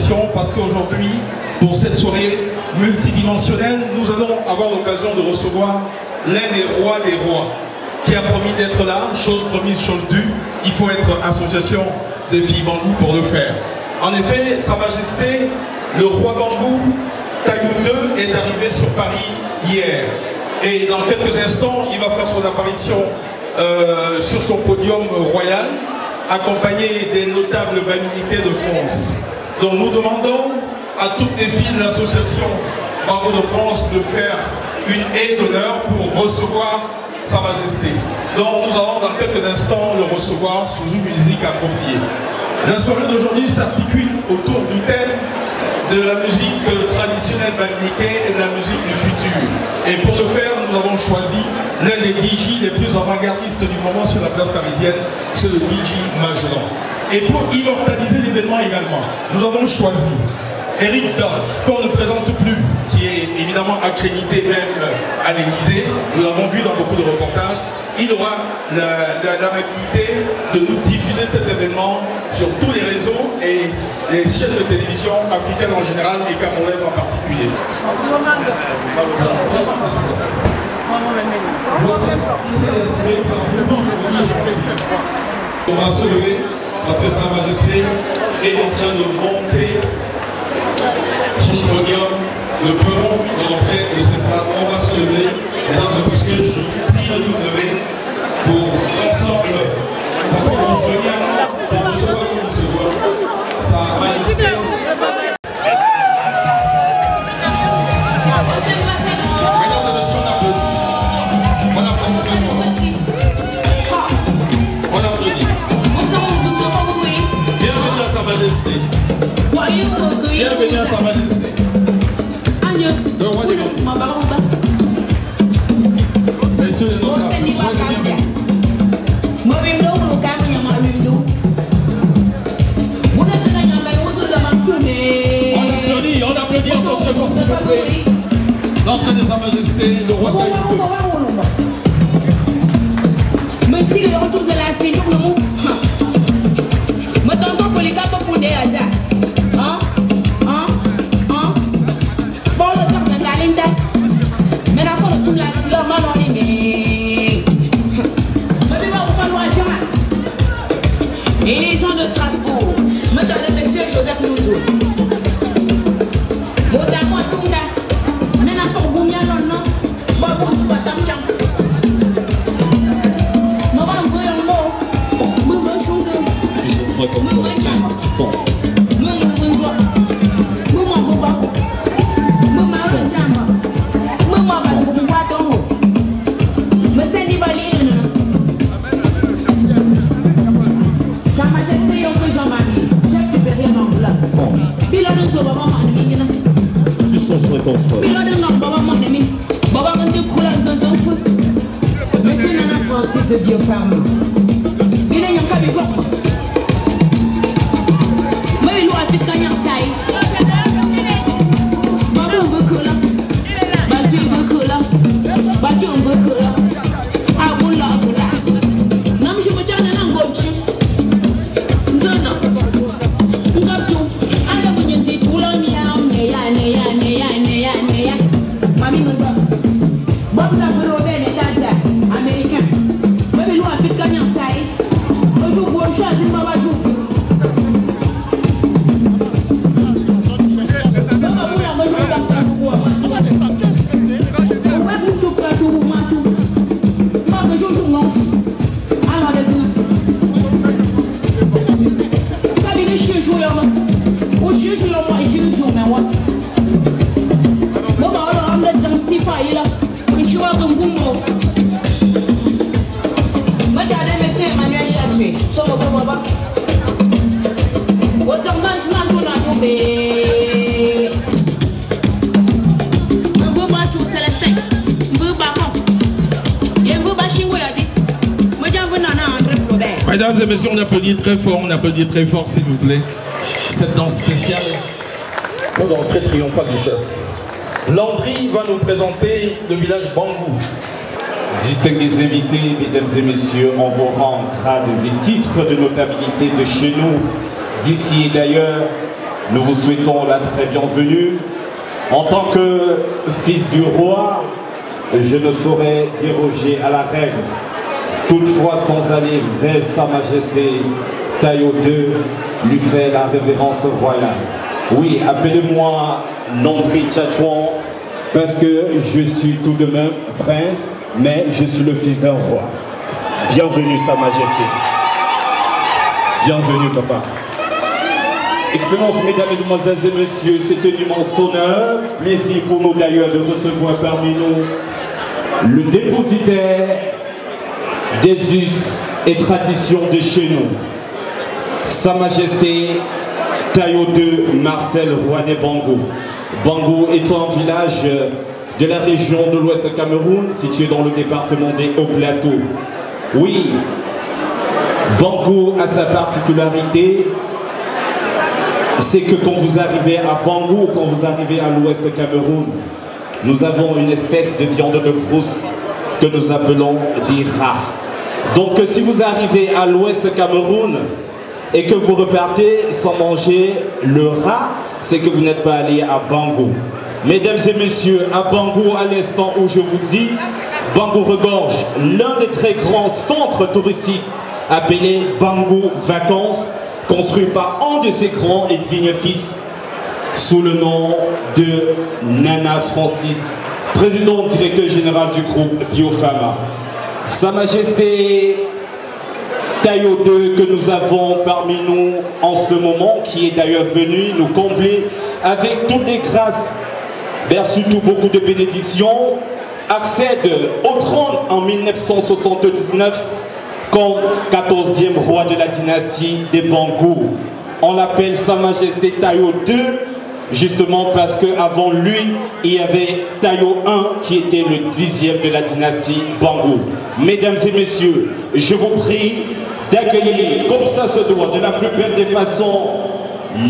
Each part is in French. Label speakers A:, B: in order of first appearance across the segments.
A: association parce qu'aujourd'hui, pour cette soirée multidimensionnelle, nous allons avoir l'occasion de recevoir l'un des rois qui a promis d'être là, chose promise, chose due. Il faut être association des filles Bangou pour le faire. En effet, Sa Majesté, le roi Bangou, Taïou II, est arrivé sur Paris hier. Et dans quelques instants, il va faire son apparition sur son podium royal, accompagné des notables divinités de France. Donc nous demandons à toutes les filles de l'association Bangou de France de faire une haie d'honneur pour recevoir Sa Majesté. Donc nous allons dans quelques instants le recevoir sous une musique appropriée. La soirée d'aujourd'hui s'articule autour du thème de la musique traditionnelle baminiquaine et de la musique du futur. Et pour le faire, nous avons choisi l'un des DJ les plus avant-gardistes du moment sur la place parisienne, c'est le DJ Magellan. Et pour immortaliser l'événement également, nous avons choisi Eric Dolph, qu'on ne présente plus, qui est évidemment accrédité même à l'Élysée. Nous l'avons vu dans beaucoup de reportages. Il aura l'amabilité de nous diffuser cet événement sur tous les réseaux et les chaînes de télévision africaines en général et camerounaises en particulier. On va se lever parce que Sa Majesté est en train de monter son podium, le peron de l'entrée de cette salle. On va se lever, mesdames et messieurs, je vous prie de nous lever pour ensemble, pour que vous joigniez pour recevoir Sa Majesté. Bienvenue à Sa Majesté. Le roi des Bangou. Messieurs les notables, soyez les bienvenus. On applaudit encore très fort, s'il vous plaît. L'entrée de Sa Majesté, le roi Taïou II.
B: Merci le retour de la séjour le mot. Me t'entends pour les gars pour des hasards. Et les gens de Strasbourg, mesdames et messieurs, Joseph Nouzou. Notamment Tunga, Menason Boumia Lonna, Babou Batamcham. Maman Goyongo, Maman Chunga, Maman Chunga, Maman Bunzo, Maman Bobako, Maman Ranjama, Maman Babou Batongo, Messendi Balil. Sa Majesté Yonko Jean-Marie, chef supérieur d'Angoulage. Bilo de Zo Baba Manemi. Bilo de Nam Baba Manemi. Baba Ganti Koula Zonzo. Monsieur Nana Francis de Biofarm. Il est Yonka Bibo. Mais il a fait Kanyan Saï. Baba Ngokola. Batu Ngokola. Batu Ngokola. Aboula Aboula. Nam je me tiens à l'angoche.
A: Mesdames et messieurs, on applaudit très fort, s'il vous plaît. Cette danse spéciale pour l'entrée triomphale du chef. Landry va nous présenter le village Bangou.
C: Distingués invités, mesdames et messieurs, en vos rangs, grades et titres de notabilité de chez nous, d'ici et d'ailleurs, nous vous souhaitons la très bienvenue. En tant que fils du roi, je ne saurais déroger à la règle. Toutefois, sans aller vers Sa Majesté Tayo II, lui faire la révérence royale. Oui, appelez-moi Nombri Tchatouan, parce que je suis tout de même prince, mais je suis le fils d'un roi. Bienvenue, Sa Majesté. Bienvenue, papa. Excellences, mesdames, mesdemoiselles et messieurs, c'est un immense honneur, plaisir pour nous d'ailleurs de recevoir parmi nous le dépositaire des us et traditions de chez nous, Sa Majesté Tayo II Marcel Roi des Bango. Bango est un village de la région de l'Ouest Cameroun, situé dans le département des Hauts-Plateaux. Oui, Bango a sa particularité, c'est que quand vous arrivez à Bango ou quand vous arrivez à l'Ouest Cameroun, nous avons une espèce de viande de brousse que nous appelons des rats. Donc si vous arrivez à l'Ouest Cameroun et que vous repartez sans manger le rat, c'est que vous n'êtes pas allé à Bango. Mesdames et messieurs, à Bango, à l'instant où je vous dis, Bango regorge l'un des très grands centres touristiques appelé Bango Vacances, construit par un de ses grands et dignes fils, sous le nom de Nana Francis, président directeur général du groupe Biopharma. Sa Majesté Tayo II que nous avons parmi nous en ce moment, qui est d'ailleurs venu nous combler avec toutes les grâces, mais surtout beaucoup de bénédictions, accède au trône en 1979 comme 14e roi de la dynastie des Bango. On l'appelle Sa Majesté Tayo II, justement parce qu'avant lui, il y avait Tayo I qui était le 10e de la dynastie Bango. Mesdames et messieurs, je vous prie d'accueillir, comme ça se doit, de la plus belle des façons,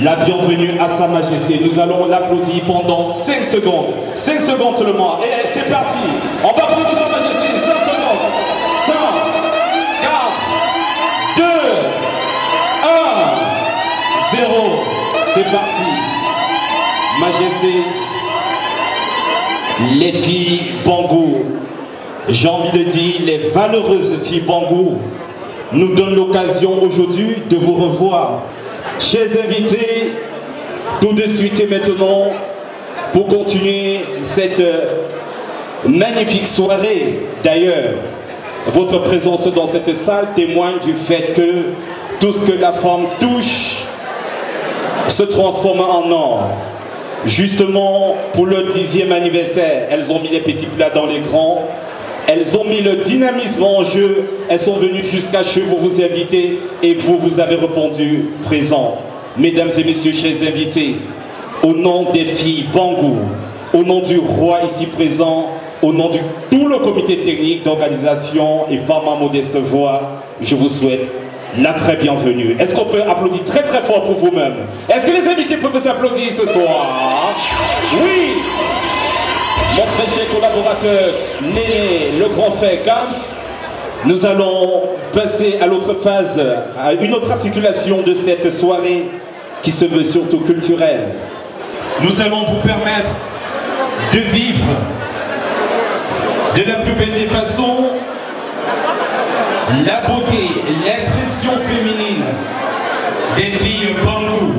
C: la bienvenue à Sa Majesté. Nous allons l'applaudir pendant 5 secondes. 5 secondes seulement. Et c'est parti. On va applaudir Sa Majesté. 5 secondes. 5, 4, 2, 1, 0. C'est parti. Majesté, les filles Bango, j'ai envie de dire les valeureuses filles Bango, nous donnent l'occasion aujourd'hui de vous revoir. Chers invités, tout de suite et maintenant, pour continuer cette magnifique soirée, d'ailleurs, votre présence dans cette salle témoigne du fait que tout ce que la femme touche se transforme en or. Justement, pour le 10e anniversaire, elles ont mis les petits plats dans les grands, elles ont mis le dynamisme en jeu, elles sont venues jusqu'à chez vous vous inviter et vous avez répondu présent. Mesdames et messieurs, chers invités, au nom des filles Bango, au nom du roi ici présent, au nom de tout le comité technique d'organisation et par ma modeste voix, je vous souhaite la très bienvenue. Est-ce qu'on peut applaudir très très fort pour vous-même? Est-ce que les invités peuvent s'applaudir ce soir? Oui! Mon très cher collaborateur Néné, le grand frère Kams, nous allons passer à l'autre phase, à une autre articulation de cette soirée qui se veut surtout culturelle.
A: Nous allons vous permettre de vivre de la plus belle des façons la beauté, l'expression féminine des filles Bango.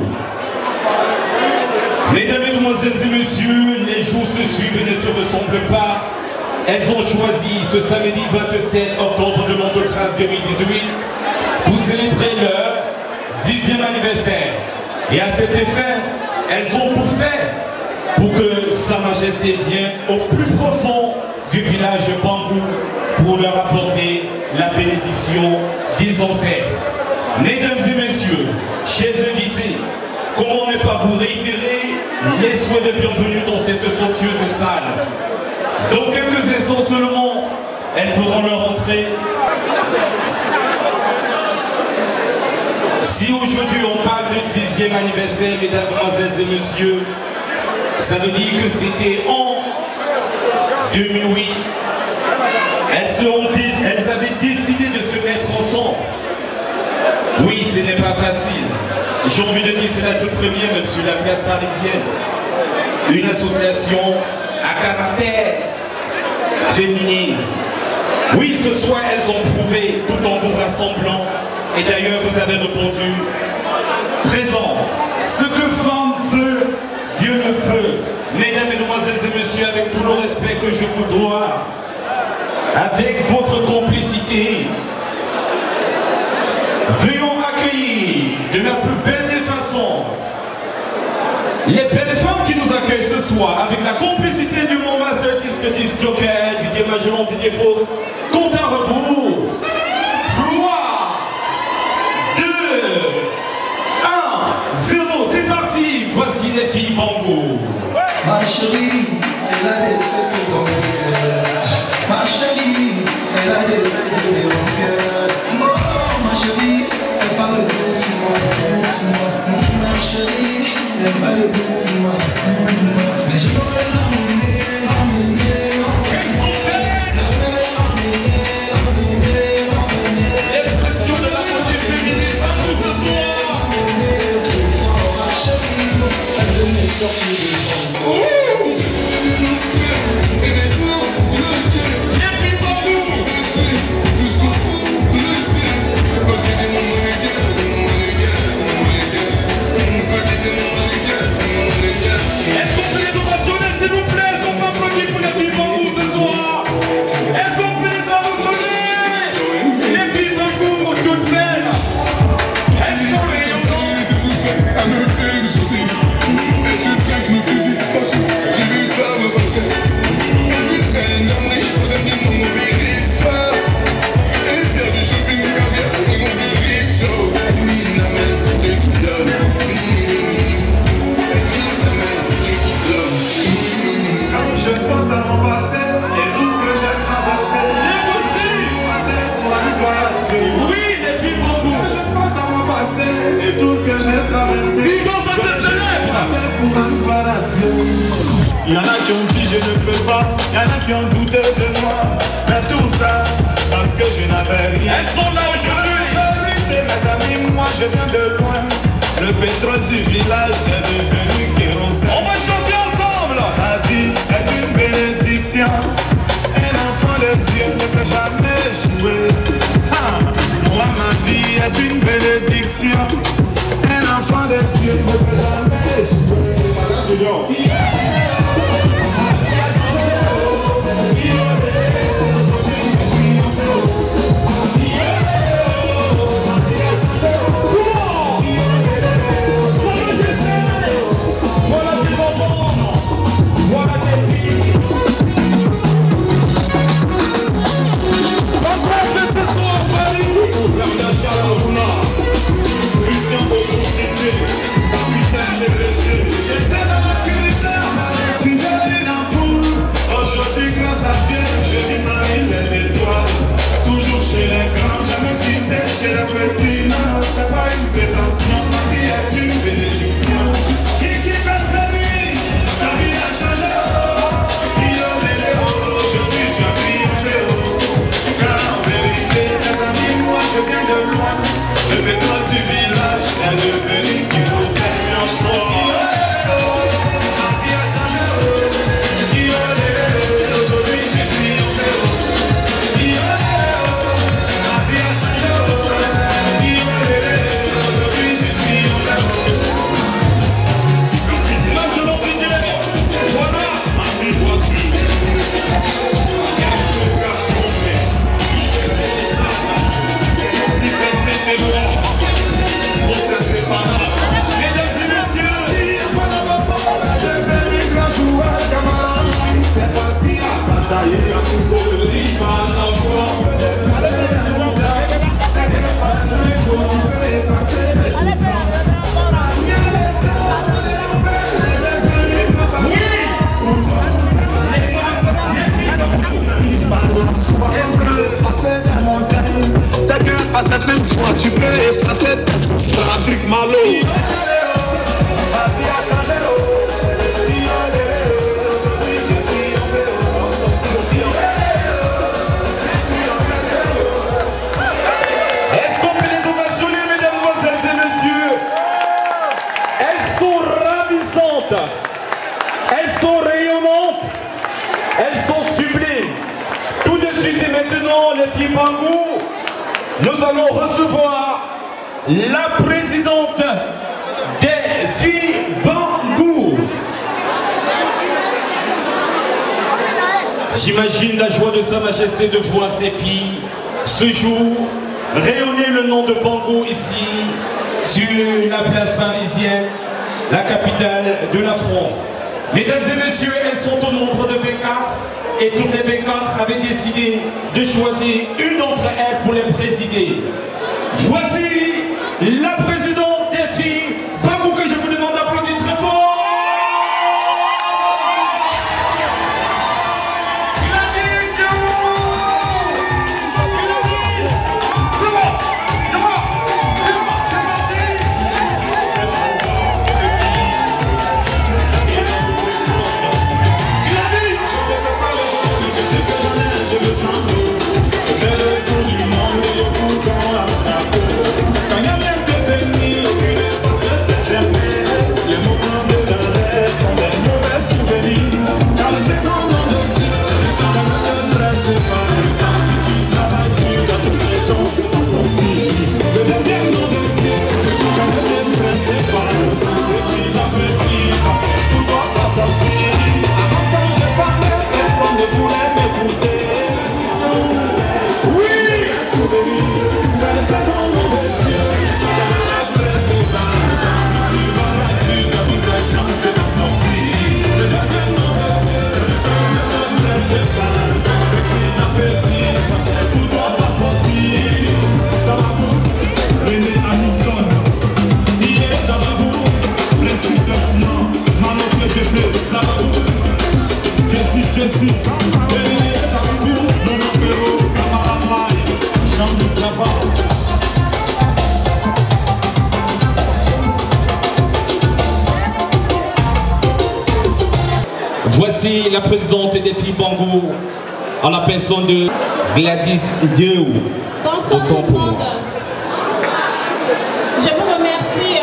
A: Mesdames, mesdemoiselles et messieurs, les jours se suivent et ne se ressemblent pas. Elles ont choisi ce samedi 27 octobre de l'an de grâce 2018 pour célébrer leur 10e anniversaire. Et à cet effet, elles ont tout fait pour que Sa Majesté vienne au plus profond du village Bango pour leur apporter la bénédiction des ancêtres. Mesdames et messieurs, chers invités, comment ne pas vous réitérer les souhaits de bienvenue dans cette somptueuse salle. Dans quelques instants seulement, elles feront leur entrée. Si aujourd'hui on parle de 10e anniversaire, mesdames, mesdemoiselles et messieurs, ça veut dire que c'était en 2008. Elles avaient décidé de se mettre ensemble. Oui, ce n'est pas facile.
C: J'ai envie de dire, c'est la toute première, même sur la place parisienne. Une association à caractère féminin. Oui, ce soir, elles ont prouvé tout en vous rassemblant. Et d'ailleurs, vous avez répondu présent. Ce que femme veut, Dieu le veut. Mesdames, Mesdemoiselles et Messieurs, avec tout le respect que je vous dois, avec votre complicité, veuillons accueillir de la plus belle des façons les belles femmes qui nous accueillent ce soir avec la complicité du Mon Master Disque Joker, Didier Magellan, Didier Fausse, compte à rebours. 3, 2, 1, 0, c'est parti. Voici les filles Bambou.
D: Ma chérie, elle a des secrets dans mon cœur. Ma chérie, elle a des règles dans mon cœur. Oh, ma chérie, elle parle doucement, doucement. Ma chérie, elle parle le mouvement. Mais je dois l'emmener, l'emmener, l'emmener.
C: L'expression de la beauté féminine partout ce soir.
D: Ma chérie, elle veut me sortir de son corps.
E: Il y en a qui ont dit je ne peux pas, il y en a qui ont douté de moi. Mais tout ça, parce que je n'avais rien.
C: Elles sont là aujourd'hui.
E: Mes amis, moi je viens de loin. Le pétrole du village est devenu kérosène.
C: On va chanter ensemble.
E: Ma vie est une bénédiction. Un enfant de Dieu ne peut jamais échouer. Moi ma vie est une bénédiction. Un enfant de Dieu ne peut jamais échouer.
C: Christian Défi Bangou, nous allons recevoir la présidente Défi Bangou. J'imagine la joie de Sa Majesté de voir ses filles ce jour rayonner le nom de Bangou ici sur la place parisienne, la capitale de la France. Mesdames et messieurs, elles sont au nombre de 24 et toutes les 24 avaient décidé de choisir une d'entre elles pour les présider. Voici la présidente des filles Bangou que je vous demande d'applaudir très fort. Voici la présidente des filles Bangou en la personne de Gladys Dieu.
B: Bonsoir tout le monde. Je vous remercie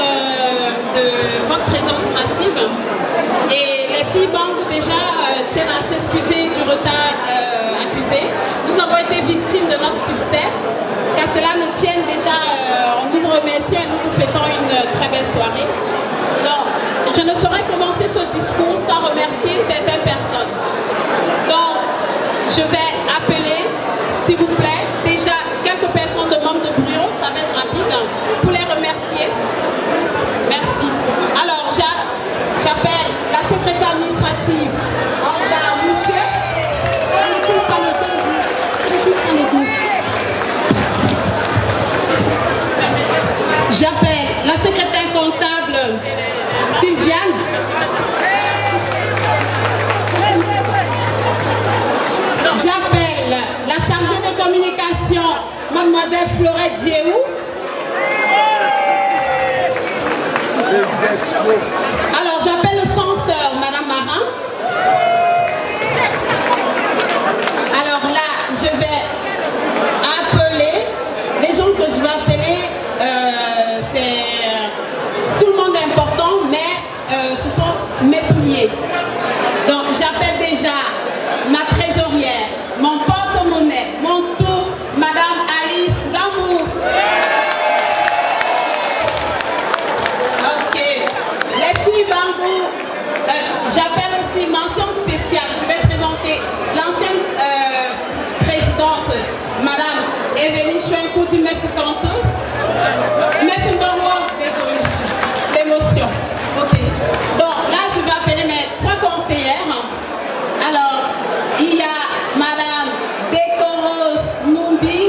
B: de votre présence massive. Et les filles Bangou déjà tiennent à s'excuser du retard accusé. Nous avons été victimes de notre succès. Qu'à cela nous tienne déjà, nous vous remercions et nous vous souhaitons une très belle soirée. Donc, je ne saurais commencer ce discours sans remercier certaines personnes. Donc, je vais appeler, s'il vous plaît, déjà quelques personnes de membres de bureau, ça va être rapide, pour les remercier. Merci. Alors, j'appelle la secrétaire administrative, Olga Moutier. J'appelle la secrétaire comptable, Sylviane. J'appelle la chargée de communication, mademoiselle Florette Diéou. Alors j'appelle le censeur, madame Marin. Alors là, je vais appeler, les gens que je vais appeler, c'est tout le monde est important, mais ce sont mes pouliers. Donc j'appelle déjà ma trésorière, mon porte-monnaie, mon tout, madame Alice Gamou. Ok. Les filles Bangou, j'appelle aussi mention spéciale. Je vais présenter l'ancienne présidente, madame Evelyne Chouenkou du Mefutantos. Mefutantos, désolé, l'émotion. Ok. Donc là, je vais appeler mes trois conseillères. Alors, il y a madame Décoros Numbi,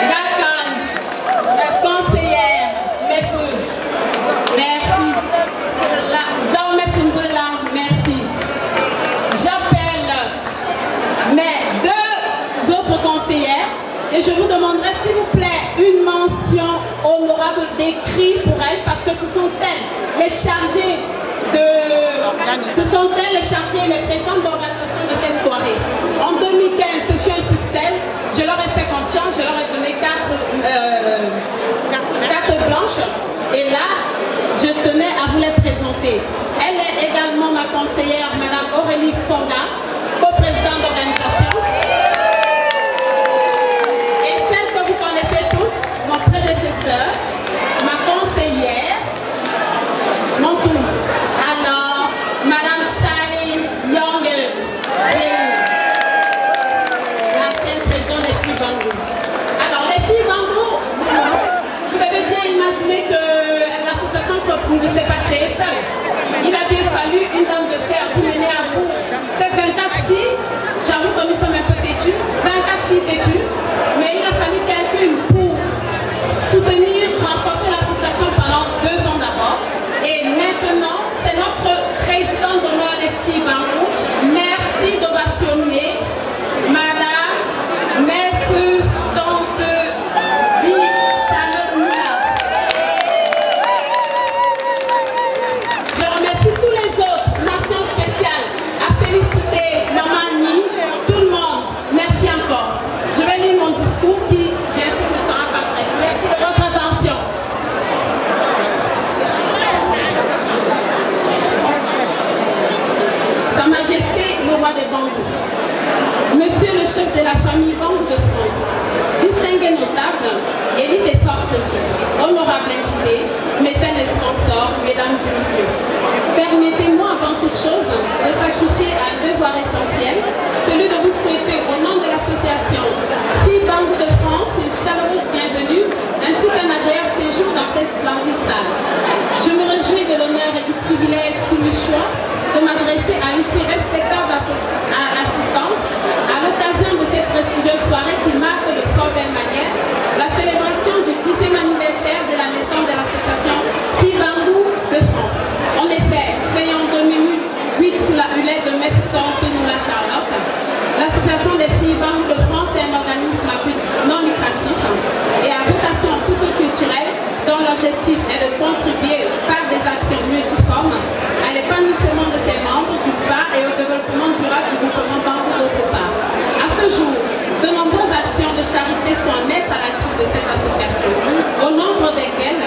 B: Gakan, la conseillère Mefu. Merci. Zao Mefumbela, merci. J'appelle mes deux autres conseillères et je vous demanderai s'il vous plaît une mention honorable d'écrit pour elles parce que ce sont elles les chargées les présidentes d'organisation de cette soirée. En 2015, ce fut un succès. Je leur ai fait confiance, je leur ai donné carte blanche. Et là, je tenais à vous les présenter. Elle est également ma conseillère, madame Aurélie Fonda, coprésidente d'organisation.
F: Bangou. Monsieur le chef de la famille Bangou de France, distingué notable, élite des forces vives, honorable invité, mécènes et sponsors, mesdames et messieurs, permettez-moi avant toute chose de sacrifier à un devoir essentiel, celui de vous souhaiter au nom de l'association Filles Bangou de France une chaleureuse bienvenue ainsi qu'un agréable séjour dans cette splendide salle. Je me réjouis de l'honneur et du privilège qui me choix de m'adresser à une si respectable assistance à l'occasion de cette prestigieuse soirée qui marque de fort belle manière la célébration du 10e anniversaire de la naissance de l'association Filles Bangou de France. En effet, créée en 2008 sous la hullette de Maître Noula Charlotte, l'association des Filles Bangou de France est un organisme à but non lucratif et à vocation socio-culturelle dont l'objectif est de contribuer par des actions multiformes à l'épanouissement de ses membres d'une part et au développement durable du groupement Bangou d'autre part. À ce jour, de nombreuses actions de charité sont à mettre à l'actif de cette association, au nombre desquelles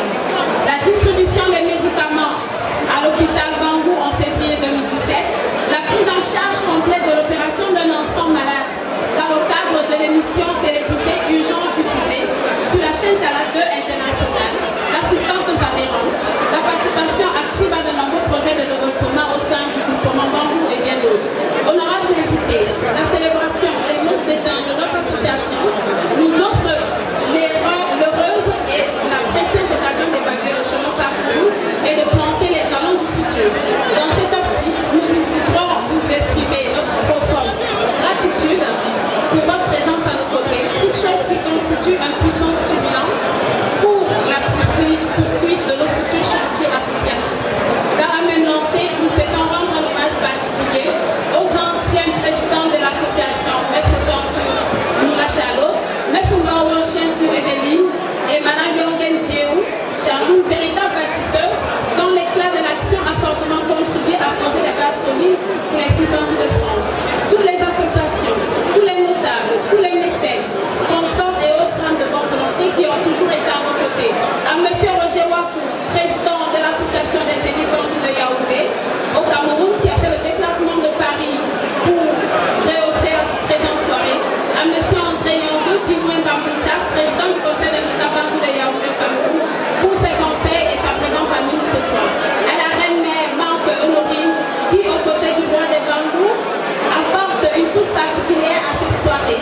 F: la distribution des médicaments à l'hôpital Bangou en février 2017, la prise en charge complète de l'opération d'un enfant malade dans le cadre de l'émission télévisée Urgence diffusée sur la chaîne Tala 2 internationale, l'assistance aux adhérents, la participation active à de nombreux projets de développement au sein du groupement Bangou et bien d'autres. Honorables invités, la célébration des noces d'étain de notre association nous offre l'heureuse et la précieuse occasion d'évaluer le chemin parcouru et de planter les jalons du futur. Dans cette optique, nous voudrons vous exprimer notre profonde gratitude pour votre présence à nos côtés, toute chose qui constitue un puissant stimulant pour la poursuite de nos futurs chantiers associatifs. Dans la même lancée, nous souhaitons rendre un hommage particulier aux anciens présidents de l'association, Maître Noula Charlotte, Maître Mbaouan Chienkou Eveline et Madame Yongen Djeou, Charlotte, véritable bâtisseuse, dont l'éclat de l'action a fortement contribué à poser les bases solides pour les Filles Bangou de France. Toutes les associations, tous les notables, tous les mécènes, sponsors et autres âmes de bonne volonté qui ont toujours été à nos côtés. À M. Roger Wakou, président de l'association des élus Bangou de Yaoundé, au Cameroun, qui a fait le déplacement de Paris pour rehausser la présente soirée. À M. André Yondo, Djimouen Bamboucha, président du conseil de l'État Bangou de Yaoundé au Cameroun, pour ses conseils et sa présence parmi nous ce soir. À la reine-mère Manque Honorine, qui, aux côtés du roi des Bangou, apporte une touche particulière à cette soirée.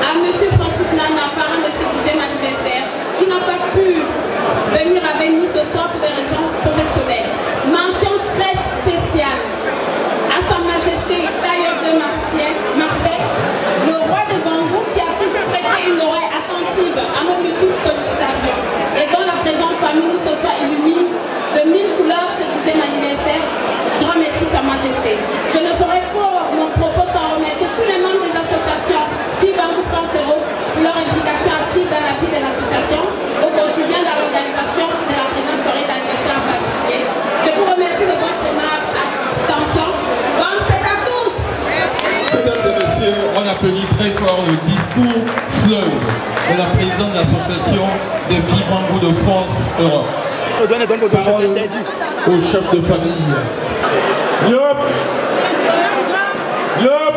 F: À M. Francis Nana, parent de ce 10e anniversaire, qui n'a pas pu venir avec nous ce soir pour des raisons professionnelles. Mention très spéciale à Sa Majesté Tailleur de Marseille, le roi des Bangou, qui a toujours prêté une oreille attentive à nos multiples sollicitations et dont la présence parmi nous ce soir illumine de 1000 couleurs ce 10e anniversaire. Grand merci Sa Majesté. Je ne saurais pas mon propos sans remercier tous les membres des associations Filles Bangou France Héros pour leur implication active dans la vie de l'association, au quotidien dans l'organisation de la présente soirée d'anniversaire en particulier. Je vous remercie de votre aimable attention. Bonne fête à tous.
A: Mesdames et messieurs, on applaudit très fort le discours fleuve de la présidente de l'association des Filles Bangou de France Europe. Parole au chef de famille.
C: Yop! Yop!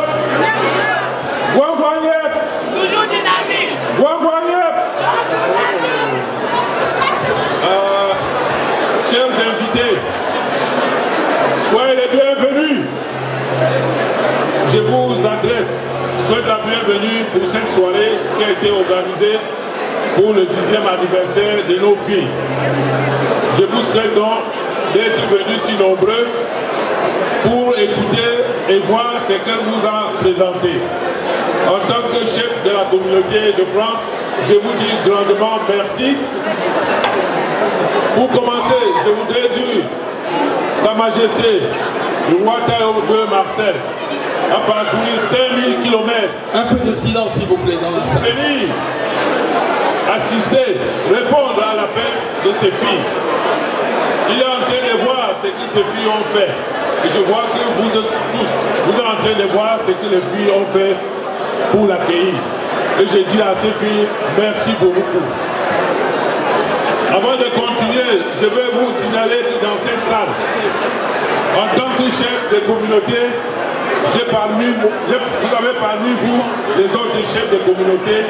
C: Wangwanyep!
G: Toujours dynamique!
C: Wangwanyep! Chers invités, soyez les bienvenus. Je vous souhaite la bienvenue pour cette soirée qui a été organisée pour le 10e anniversaire de nos filles. Je vous souhaite donc d'être venus si nombreux pour écouter et voir ce qu'elle nous a présenté. En tant que chef de la communauté de France, je vous dis grandement merci. Pour commencer, je voudrais dire Sa Majesté, le roi Tailleur de Marseille, a parcouru 5000 km.
A: Un peu de silence s'il vous plaît dans la salle.
C: Venir assister, répondre à l'appel de ses filles. Il est en train de voir ce que ces filles ont fait. Et je vois que vous êtes tous, vous êtes en train de voir ce que les filles ont fait pour l'accueillir. Et je dis à ces filles, merci beaucoup. Avant de continuer, je vais vous signaler que dans cette salle, en tant que chef de communauté,
G: vous avez parmi vous les autres chefs de communauté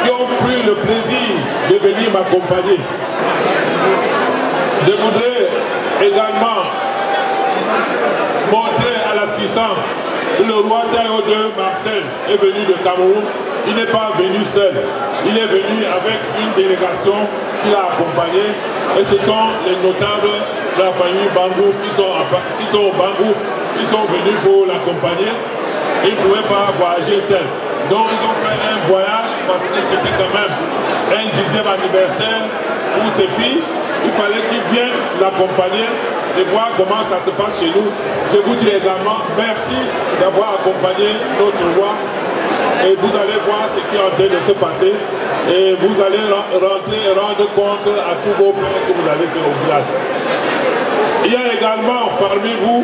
G: qui ont pris le plaisir de venir m'accompagner. Je voudrais également montrer à l'assistant que le roi Taïo II Marcel est venu de Cameroun. Il n'est pas venu seul, il est venu avec une délégation qui l'a accompagné et ce sont les notables de la famille Bangou qui sont au Bangou, qui sont venus pour l'accompagner. Ils ne pouvaient pas voyager seuls. Donc ils ont fait un voyage parce que c'était quand même un 10e anniversaire pour ses filles. Il fallait qu'ils viennent l'accompagner et voir comment ça se passe chez nous. Je vous dis également merci d'avoir accompagné notre roi. Et vous allez voir ce qui est en train de se passer. Et vous allez rentrer et rendre compte à tous vos pères que vous allez sur au village. Il y a également parmi vous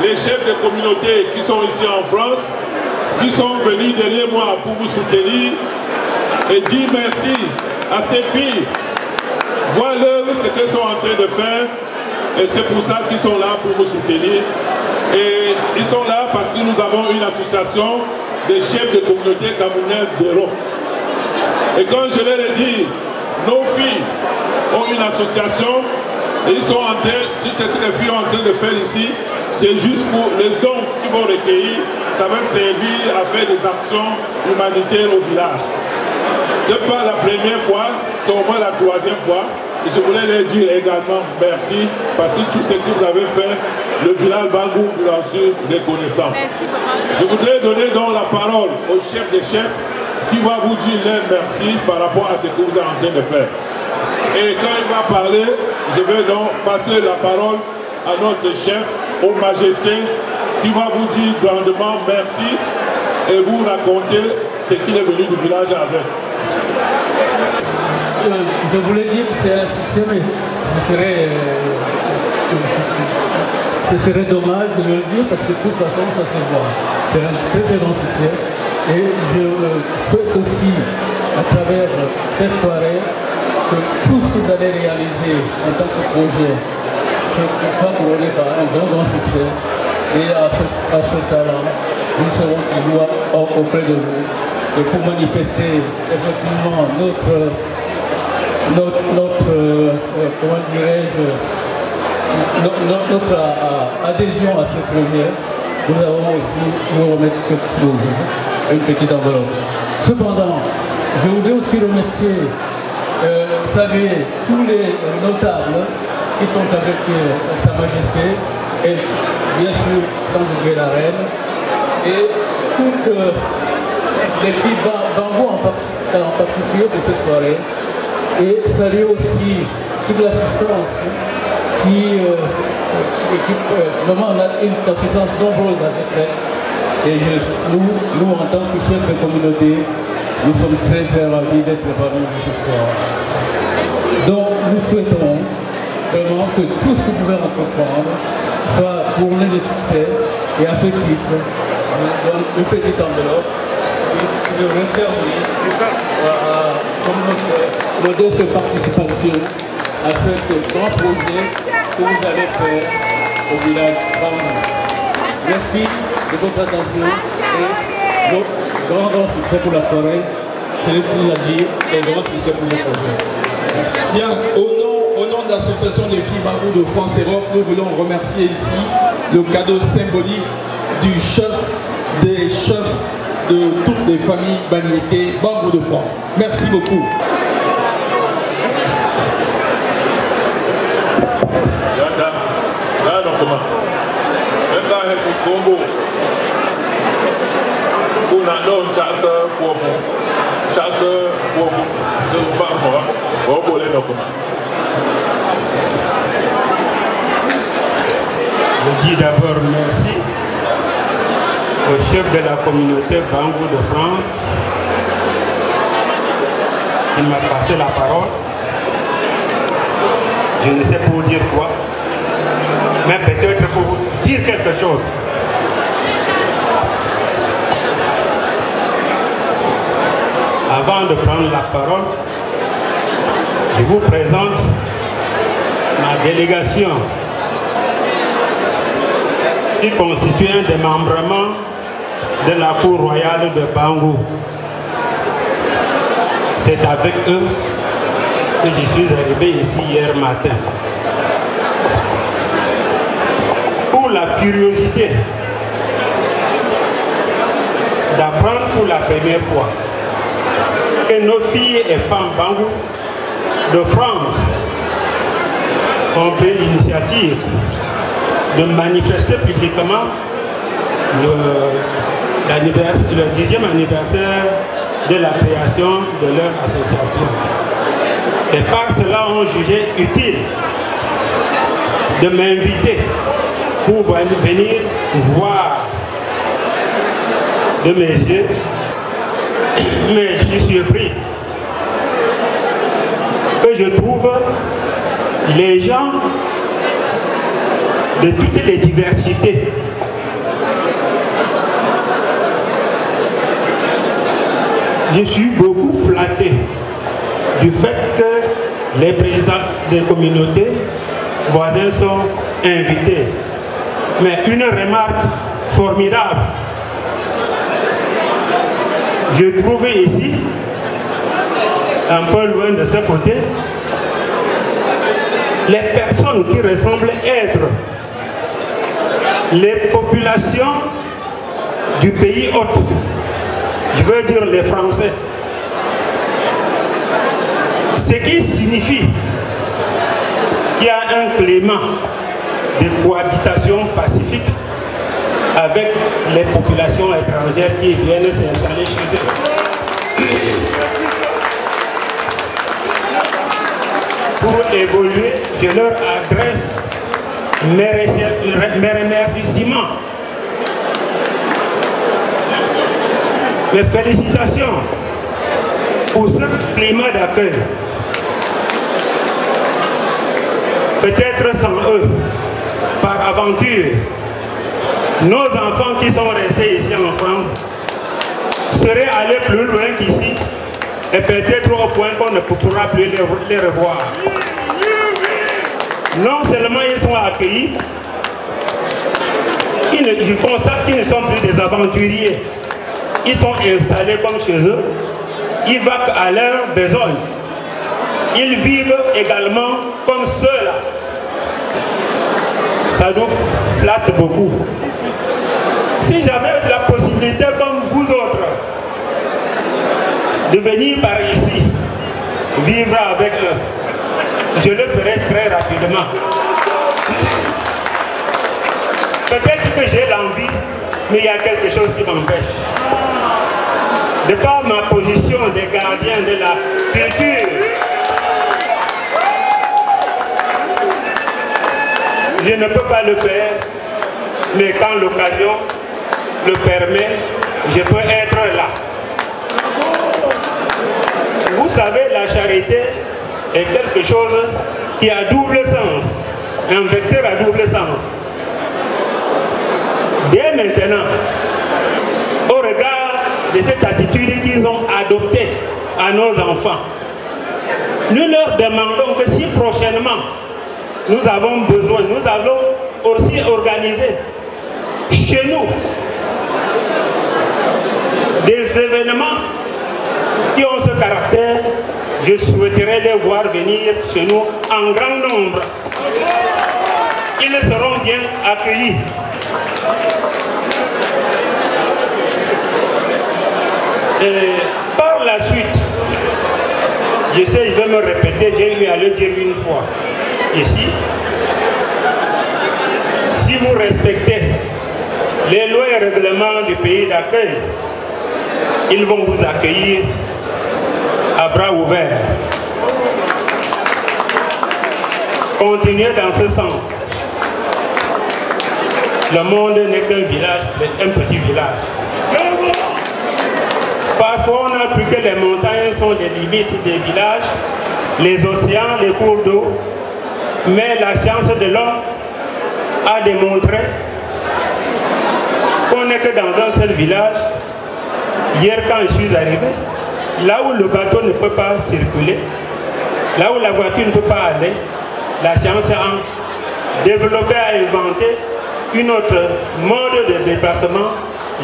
G: les chefs de communauté qui sont ici en France, qui sont venus derrière moi pour vous soutenir et dire merci à ces filles. Voilà ce qu'elles sont en train de faire et c'est pour ça qu'ils sont là pour vous soutenir. Et ils sont là parce que nous avons une association des chefs de communauté camerounaises d'Europe. Et quand je leur ai dit, nos filles ont une association et ils sont en train, tout ce que les filles sont en train de faire ici, c'est juste pour les dons qu'ils vont recueillir, ça va servir à faire des actions humanitaires au village. Ce n'est pas la première fois, c'est au moins la 3e fois. Et je voulais leur dire également merci parce que tout ce que vous avez fait, le village Bangou vous en suis reconnaissant. Je voudrais donner donc la parole au chef des chefs qui va vous dire leur merci par rapport à ce que vous êtes en train de faire. Et quand il va parler, je vais donc passer la parole à notre chef, aux majestés, qui va vous dire grandement merci et vous raconter ce qu'il est venu du village avec.
H: Je voulais dire que c'est un succès, mais ce serait dommage de le dire parce que de toute façon ça se voit. C'est un très très grand succès. Et je souhaite aussi, à travers cette soirée, que tout ce que vous allez réaliser en tant que projet soit couronné par un grand succès. Et à ce talent, nous serons toujours auprès de vous. Et pour manifester effectivement notre comment dirais-je, notre adhésion à ce projet, nous allons aussi vous remettre quelque chose, une petite enveloppe. Cependant, je voudrais aussi remercier, saluer tous les notables qui sont avec Sa Majesté, et bien sûr, sans oublier la reine, et toutes les filles Bangou en particulier de cette soirée. Et saluer aussi toute l'assistance qui vraiment on a une assistance nombreuse à cette fête. Et nous, en tant que chefs de communauté, nous sommes très très ravis d'être parmi vous ce soir. Donc nous souhaitons vraiment que tout ce que vous pouvez entreprendre soit couronné de succès. Et à ce titre, je vous donne une petite enveloppe qui devrait servir comme notre modeste participation à ce grand projet que vous allez faire au village Bangou. Merci de votre attention et grand succès pour la soirée. C'est le plus à dire et grand succès pour le projet.
A: Bien, au nom de l'association des filles Bangou de France Europe, nous voulons remercier ici le cadeau symbolique du chef des chefs de toutes les familles Baniéké Bangou de France. Merci beaucoup.
I: Je dis d'abord merci au chef de la communauté Bangou de France qui m'a passé la parole. Je ne sais pour dire quoi, mais peut-être pour dire quelque chose. Avant de prendre la parole, je vous présente ma délégation qui constitue un démembrement de la cour royale de Bangu. C'est avec eux que je suis arrivé ici hier matin. Pour la curiosité d'apprendre pour la première fois que nos filles et femmes Bangu de France ont pris l'initiative de manifester publiquement le 10e anniversaire de la création de leur association. Et par cela, ont jugé utile de m'inviter pour venir voir de mes yeux. Mais je suis surpris que je trouve les gens de toutes les diversités. Je suis beaucoup flatté du fait que les présidents des communautés voisins sont invités. Mais une remarque formidable, j'ai trouvé ici, un peu loin de ce côté, les personnes qui ressemblent être les populations du pays hôte. Je veux dire les Français. Ce qui signifie qu'il y a un climat de cohabitation pacifique avec les populations étrangères qui viennent s'installer chez eux. Pour évoluer, je leur adresse mes remerciements. Mes félicitations pour ce climat d'accueil. Peut-être sans eux, par aventure, nos enfants qui sont restés ici en France seraient allés plus loin qu'ici et peut-être au point qu'on ne pourra plus les revoir. Non seulement ils sont accueillis, je constate qu'ils ne sont plus des aventuriers. Ils sont installés comme chez eux, ils vaquent à leurs besoins. Ils vivent également comme ceux-là. Ça nous flatte beaucoup. Si j'avais la possibilité, comme vous autres, de venir par ici, vivre avec eux, je le ferai très rapidement. Peut-être que j'ai l'envie, mais il y a quelque chose qui m'empêche. De par ma position de gardien de la culture, je ne peux pas le faire, mais quand l'occasion le permet, je peux être là. Vous savez, la charité est quelque chose qui a double sens, un vecteur à double sens. Dès maintenant, au regard de cette attitude qu'ils ont adoptée à nos enfants, nous leur demandons que si prochainement nous avons besoin, nous allons aussi organiser chez nous des événements qui ont ce caractère, je souhaiterais les voir venir chez nous en grand nombre. Ils seront bien accueillis. Et par la suite, je sais, je vais me répéter, j'ai eu à le dire une fois ici, si vous respectez les lois et règlements du pays d'accueil, ils vont vous accueillir à bras ouverts. Continuez dans ce sens. Le monde n'est qu'un village, un petit village. Parfois, on a cru que les montagnes sont les limites des villages, les océans, les cours d'eau. Mais la science de l'homme a démontré qu'on n'est que dans un seul village. Hier, quand je suis arrivé, là où le bateau ne peut pas circuler, là où la voiture ne peut pas aller, la science a développé, a inventé une autre mode de déplacement,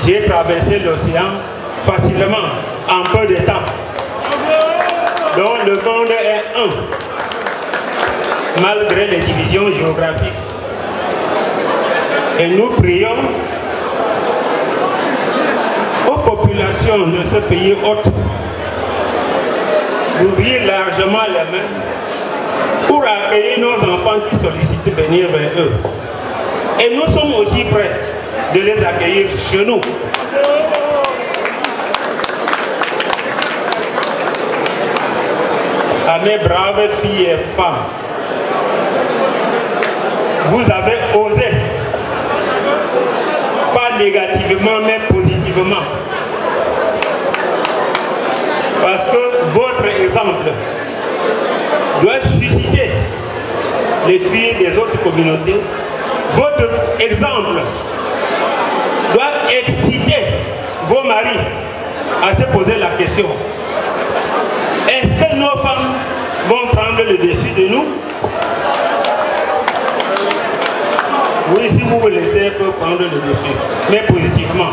I: j'ai traversé l'océan facilement, en peu de temps. Donc le monde est un, malgré les divisions géographiques. Et nous prions aux populations de ce pays hôte d'ouvrir largement les mains pour accueillir nos enfants qui sollicitent venir vers eux. Et nous sommes aussi prêts de les accueillir chez nous. À mes braves filles et femmes, vous avez osé, pas négativement mais positivement, parce que votre exemple doit susciter les filles des autres communautés. Votre exemple doit exciter vos maris à se poser la question: est-ce que nos femmes vont prendre le dessus de nous? Oui, si vous vous laissez, elles peuvent prendre le dessus, mais positivement.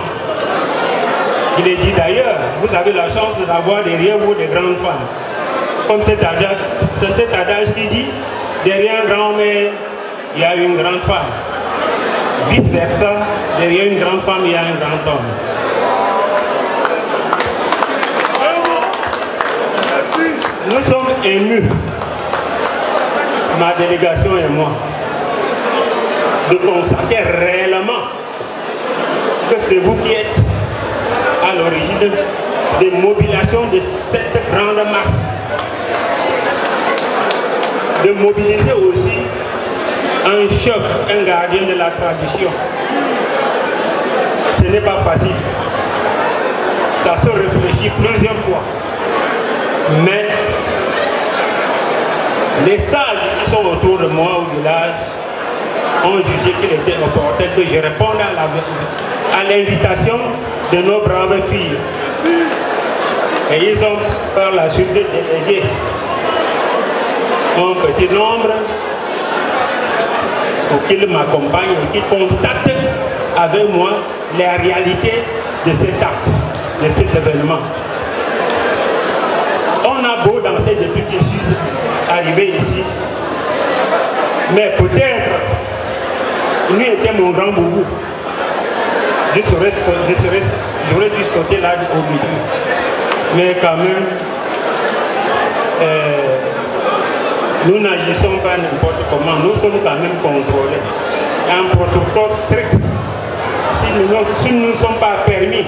I: Il est dit d'ailleurs, vous avez la chance d'avoir derrière vous des grandes femmes. Comme c'est cet adage qui dit, derrière un grand-mère, il y a une grande femme. Vice versa, derrière une grande femme, il y a un grand homme. Nous sommes émus, ma délégation et moi, de constater réellement que c'est vous qui êtes à l'origine des mobilisations de cette grande masse. De mobiliser aussi un chef, un gardien de la tradition. Ce n'est pas facile. Ça se réfléchit plusieurs fois. Mais les sages qui sont autour de moi au village ont jugé qu'il était opportun que je réponde à l'invitation de nos braves filles. Et ils ont par la suite délégué un petit nombre pour qu'ils m'accompagnent et qui constatent avec moi la réalité de cet acte, de cet événement. On a beau danser depuis que je suis arrivé ici, mais peut-être lui était mon grand boubou. J'aurais dû sauter là au milieu. Mais quand même, nous n'agissons pas n'importe comment. Nous sommes quand même contrôlés. Un protocole strict. Si nous ne nous sommes pas permis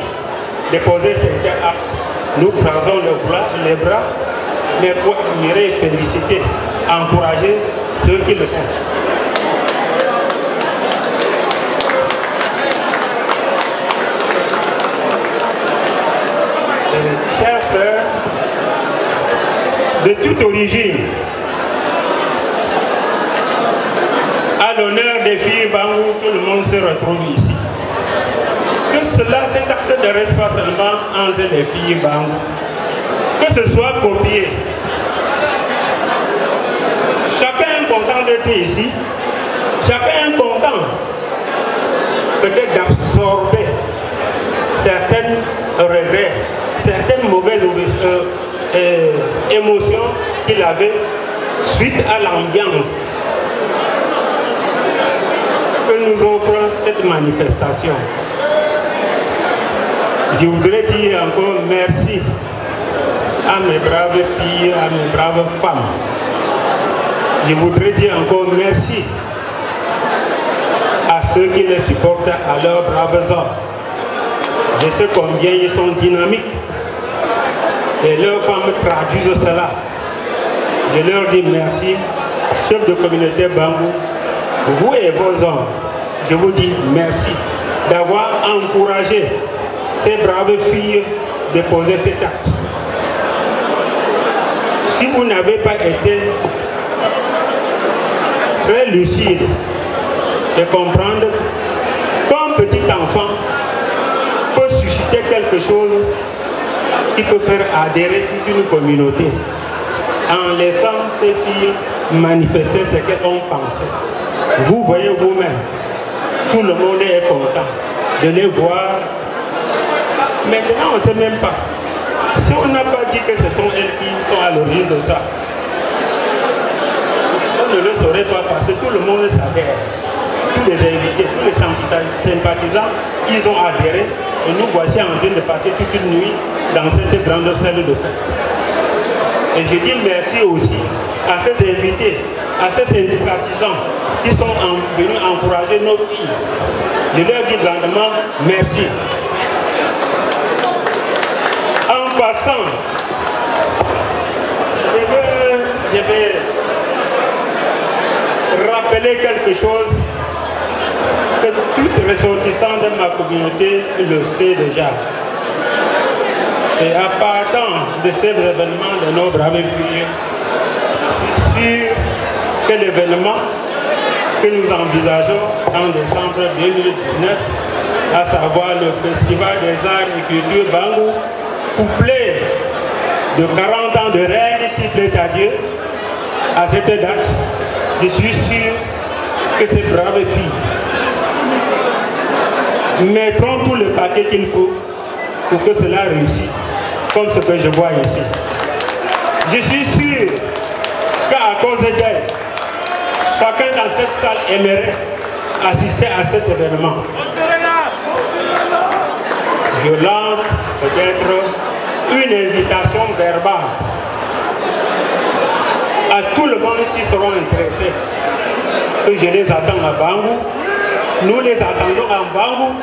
I: de poser certains actes, nous prenons les bras, mais pour admirer, féliciter, encourager ceux qui le font. Chers frères, de toute origine, à l'honneur des filles Bangou, tout le monde se retrouve ici. Que cela, cet acte de respectement entre les filles Bangou, que ce soit copié. Chacun est content d'être ici, chacun est content peut-être d'absorber certains regrets, certaines mauvaises émotions qu'il avait suite à l'ambiance que nous offre cette manifestation. Je voudrais dire encore merci à mes braves filles, à mes braves femmes. Je voudrais dire encore merci à ceux qui les supportent à leurs braves hommes. Je sais combien ils sont dynamiques et leurs femmes traduisent cela. Je leur dis merci, chef de communauté Bangou, vous et vos hommes, je vous dis merci d'avoir encouragé ces braves filles de poser cet acte. Si vous n'avez pas été très lucide de comprendre qu'un petit enfant peut susciter quelque chose qui peut faire adhérer toute une communauté en laissant ces filles manifester ce qu'elles ont pensé. Vous voyez vous-même Tout le monde est content de les voir. Maintenant, on ne sait même pas. Si on n'a pas dit que ce sont elles qui sont à l'origine de ça, on ne le saurait pas parce que tout le monde s'adhère. Tous les invités, tous les sympathisants, ils ont adhéré. Et nous voici en train de passer toute une nuit dans cette grande salle de fête. Et je dis merci aussi à ces invités, à ces sympathisants qui sont venus encourager nos filles. Je leur dis grandement merci. En passant, je vais rappeler quelque chose que tout ressortissant de ma communauté le sait déjà. Et à partant de ces événements de nos braves filles, je suis sûr que l'événement que nous envisageons en décembre 2019, à savoir le Festival des Arts et Culture Bangou, couplé de 40 ans de règne, s'il plaît à Dieu, à cette date, je suis sûr que ces braves filles mettront tout le paquet qu'il faut pour que cela réussisse, comme ce que je vois ici. Je suis sûr qu'à cause d'elle, chacun dans cette salle aimerait assister à cet événement. Je lance peut-être une invitation verbale à tout le monde qui seront intéressés. Que je les attends à Bangou. Nous les attendons à Bangou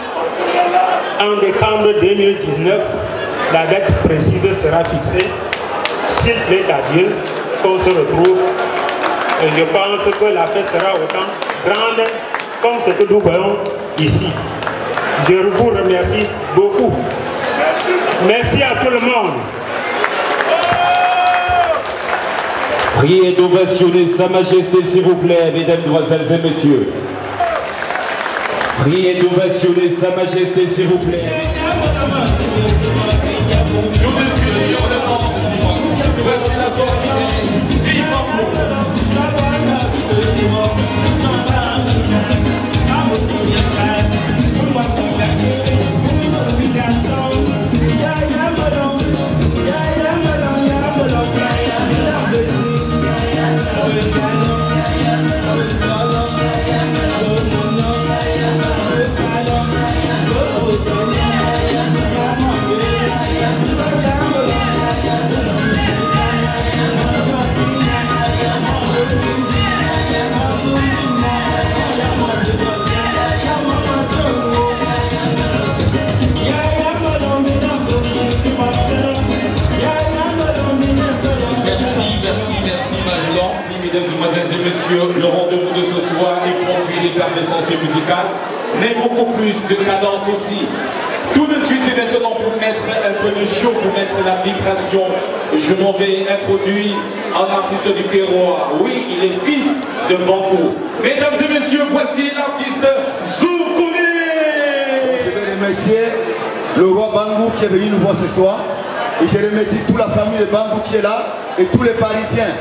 I: en décembre 2019. La date précise sera fixée. S'il plaît à Dieu, qu'on se retrouve. Et je pense que la fête sera autant grande comme ce que nous voyons ici. Je vous remercie beaucoup. Merci à tout le monde.
C: Priez d'ovationner Sa Majesté, s'il vous plaît, mesdames, demoiselles et messieurs. Priez d'ovationner Sa Majesté, s'il vous plaît. Voici la sortie des Vive Mesdames, Mesdemoiselles et Messieurs, le rendez-vous de ce soir est produit d'effervescence musicale, mais beaucoup plus de cadence aussi. Tout de suite et maintenant, pour mettre un peu de show, pour mettre la vibration, je m'en vais introduire un artiste du terroir. Oui, il est fils de Bangou. Mesdames et Messieurs, voici l'artiste Zoukoulé.
J: Je vais remercier le roi Bangou qui est venu nous voir ce soir. Et je remercie toute la famille de Bangou qui est là et tous les Parisiens.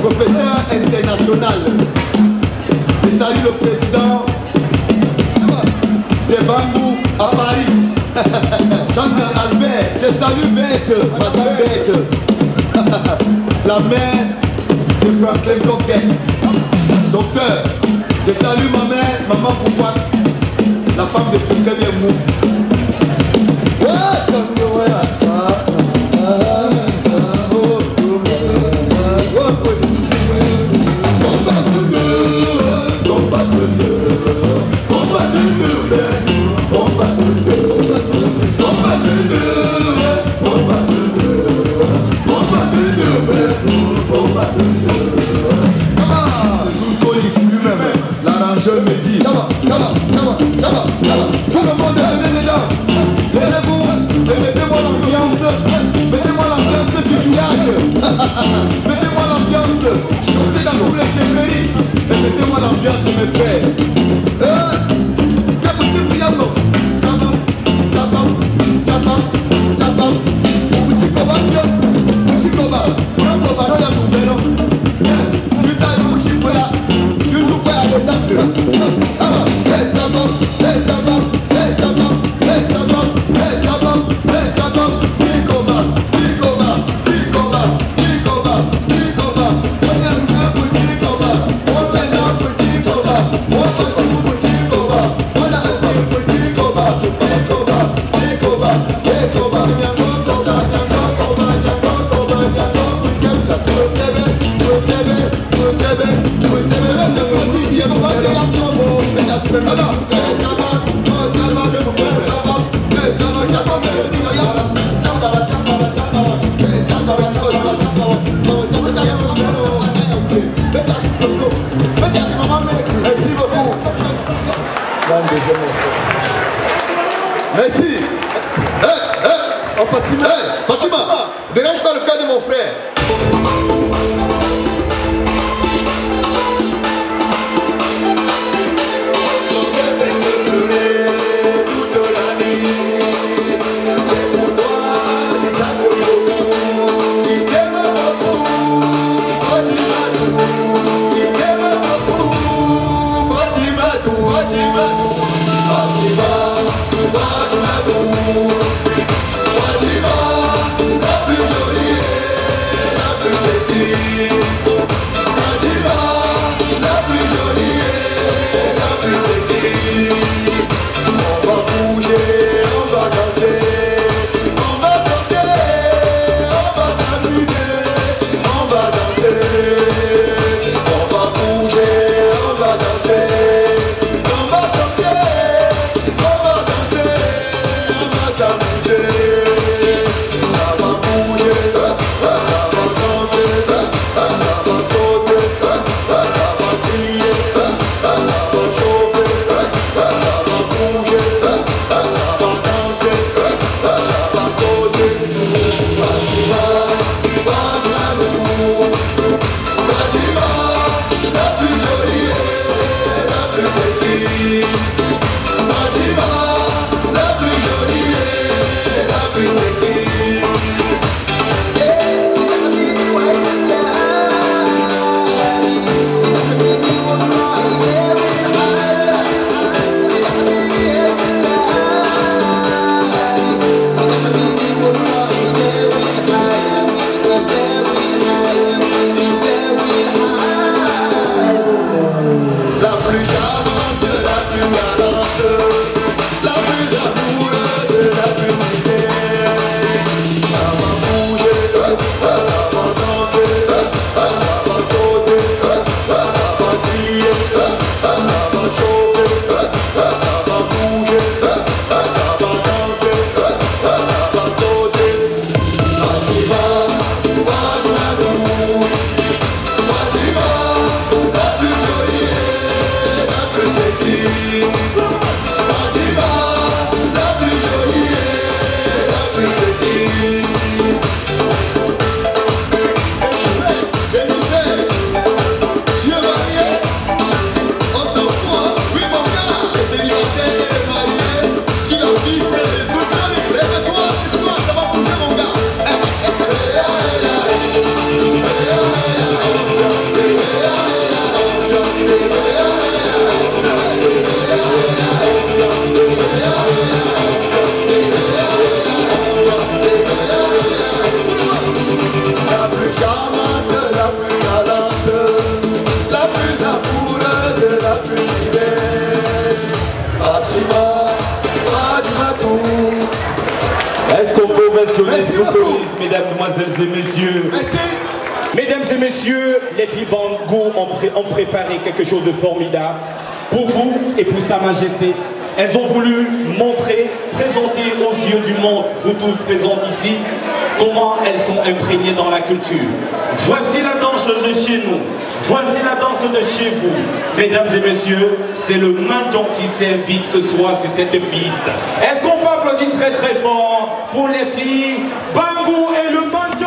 J: professeur international. Je salue le président de Bambou à Paris. Jean Albert. Je salue Bête, Madame Bête. La mère de Franklin Coquet. Docteur, je salue ma mère, maman Poupoua, la femme de Franklin Mou. L'arrangeur me dit, tout le monde est dedans. Levez-vous et mettez-moi l'ambiance. Mettez-moi l'ambiance du village. Mettez-moi l'ambiance. Je suis dans tous les chefferies. Et mettez-moi l'ambiance, mes frères. Merci beaucoup. Merci. Oh, Fatima, dégage pas le cas de mon frère. charmante, la plus galante, la plus amoureuse, la plus fidèle. Fatima, Fatima tout.
C: Est-ce qu'on peut ovationner sous police, mesdames, demoiselles et messieurs?
J: Merci.
C: Mesdames et messieurs, les filles Bango ont préparé quelque chose de formidable pour vous et pour Sa Majesté. Elles ont voulu montrer, présenter aux yeux du monde, vous tous présents ici, comment elles sont imprégnées dans la culture. Voici la danseuse de chez nous, voici la danse de chez vous. Mesdames et messieurs, c'est le Mandjon qui s'invite ce soir sur cette piste. Est-ce qu'on peut applaudir très très fort pour les filles Bango et le Mandjon?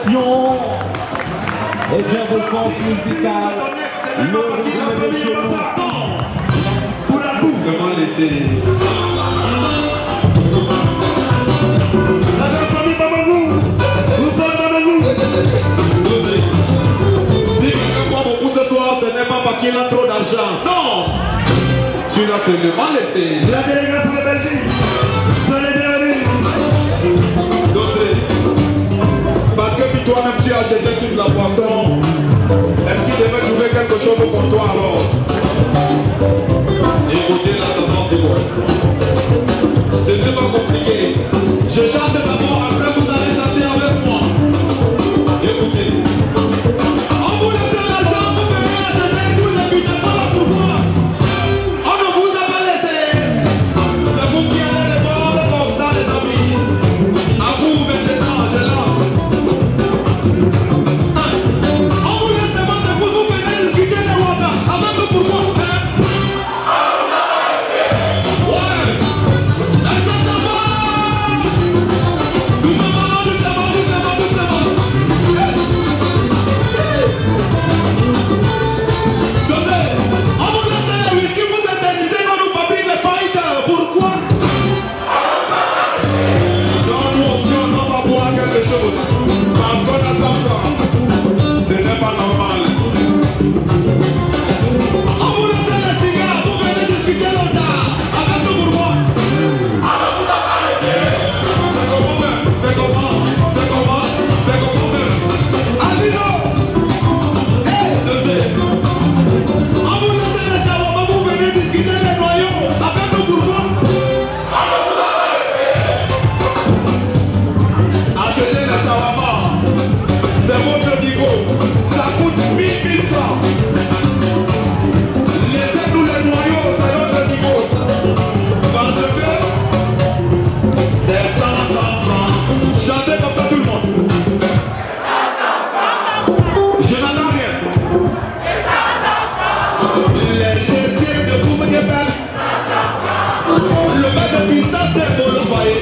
C: pression et bien vos sens musicales. Le rythme des genoux. Pour la boue. Comment laisser.
G: La famille Mamangou. Nous sommes Mamangou.
C: Si quelqu'un boit beaucoup ce soir, ce n'est pas parce qu'il a trop d'argent. Non. Tu l'as seulement laissé.
G: La délégation de Belgique. Soyez bienvenus.
C: Parce que si toi-même tu as acheté toute la poisson, est-ce qu'il devait trouver quelque chose au comptoir alors? Écoutez la chanson, c'est bon. C'est pas compliqué. Je chante d'abord, après vous allez chanter avec moi. Écoutez. On vous laisse l'argent, vous venez acheter, vous n'habitez pas là pourquoi? On ne vous a pas laissé. C'est vous qui allez les vendre comme ça, les amis. À vous maintenant, je lance. On vous laisse demander, vous venez discuter de Waka. Avec nous pourquoi? Ouais. Est-ce que ça va? Doucement, doucement, doucement, doucement. On vous laisse le whisky, vous interdisez qu'on nous fabrique les fighters. Pourquoi? Non, nous aussi, on va boire quelque chose. Parce qu'on a ça. Ce n'est pas normal. On vous laisse les cigares, vous venez discuter longtemps. Avec nous pourquoi? C'est comment même? C'est comment? C'est comment? C'est comment même? Alino! On vous laisse les shawarma, vous venez discuter les noyaux. Avec nous pourquoi? Achetez les shawarma. C'est votre niveau. Ça coûte 1000 francs. Laissez-nous les noyaux, c'est notre niveau. Parce que c'est 100 francs. Chantez comme ça tout le monde. Je n'entends rien. Les gessiers de Koumé-Gebel. Le bain de pistache est pour le foyer.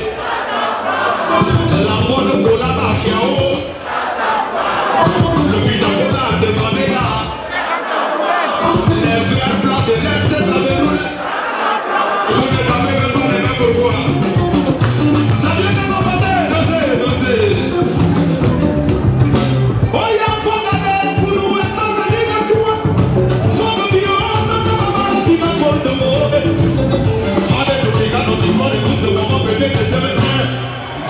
C: La bonne cola Bachiao. Le bidon de Mamela. Les verres blancs de l'Est de la Veloule. Vous ne savez même pas les mêmes pourquoi. Ça vient de commencer, dosez. Oh, y'a un fond d'année pour nous, et ça, c'est dit que tu vois. Fond de violence, ça ne va pas la vie d'un fond de mots. J'en ai tout les gars, notre histoire, et tout ce moment, bébé, que c'est maintenant.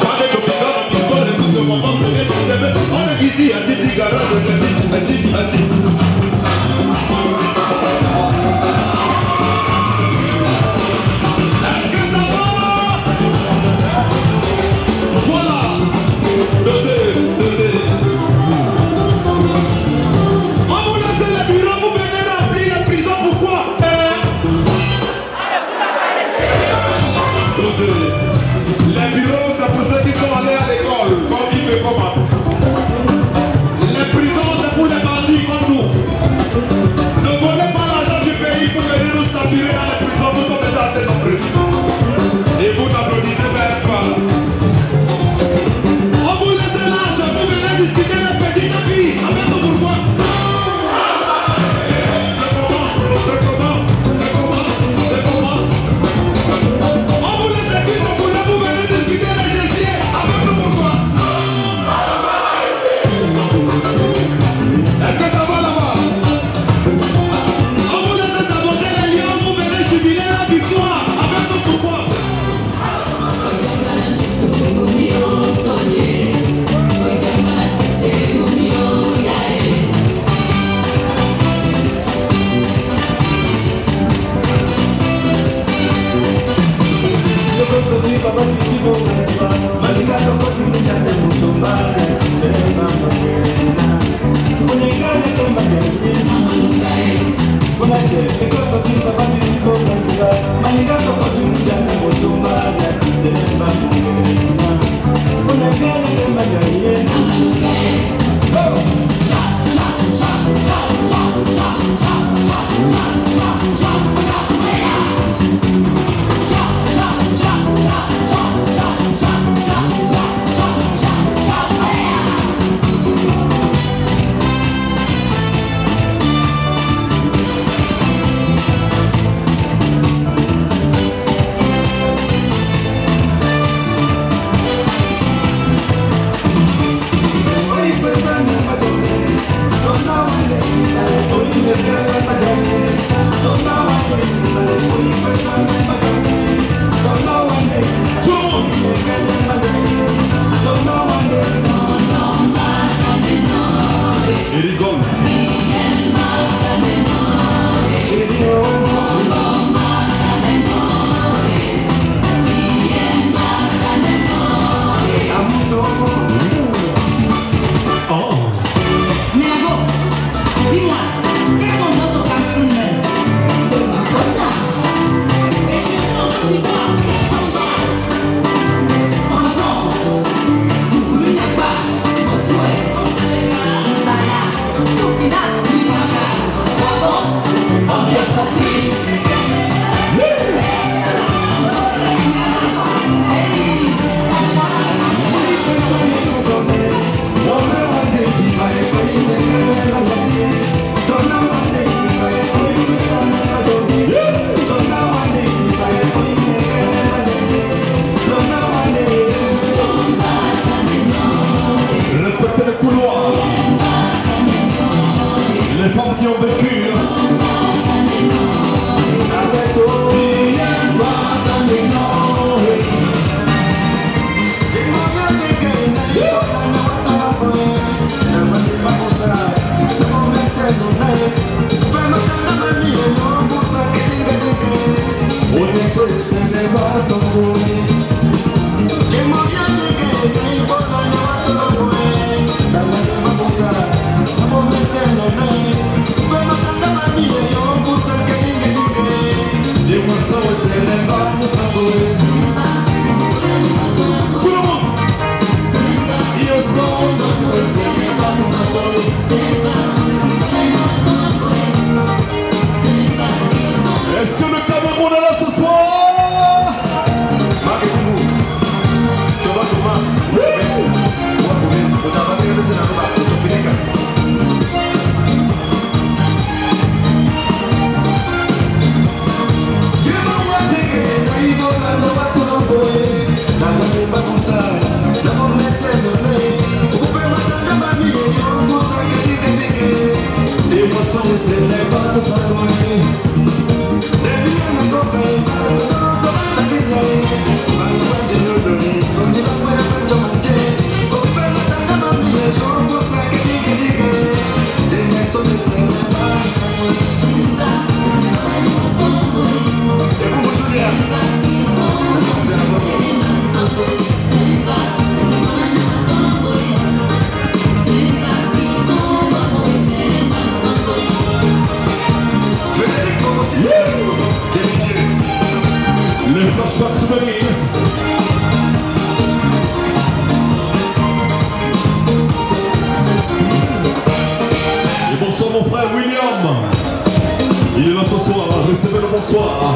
C: J'en ai tout les gars, notre histoire, et tout ce moment, bébé, que c'est maintenant. On est ici, à Titi Garage, à Titi. Est-ce que ça va? Voilà. Dosez. On vous laisse les bureaux, vous venez remplir la prison, pourquoi? Dosez. Les bureaux, c'est pour ceux qui sont allés à l'école, comme il fait comment? Les prisons, c'est pour les bandits comme nous. Ne volez pas l'argent du pays pour venir nous saturer dans les prisons, nous sommes déjà assez nombreux. Et vous n'applaudissez même pas. On vous laisse l'argent, vous venez discuter les petites filles. Avec nous pourquoi? C'est comment? On vous laisse les filles, vous venez discuter les gessiers. Avec nous pourquoi? Est-ce que ça va là-bas? On vous laisse saboter les lions, vous venez jubiler la victoire. Avec nous pourquoi?
A: convaincus. Est-ce que le Cameroun est là ce soir? Les flashbacks se terminent. Et bonsoir mon frère William. Il est là ce soir, recevez le bonsoir.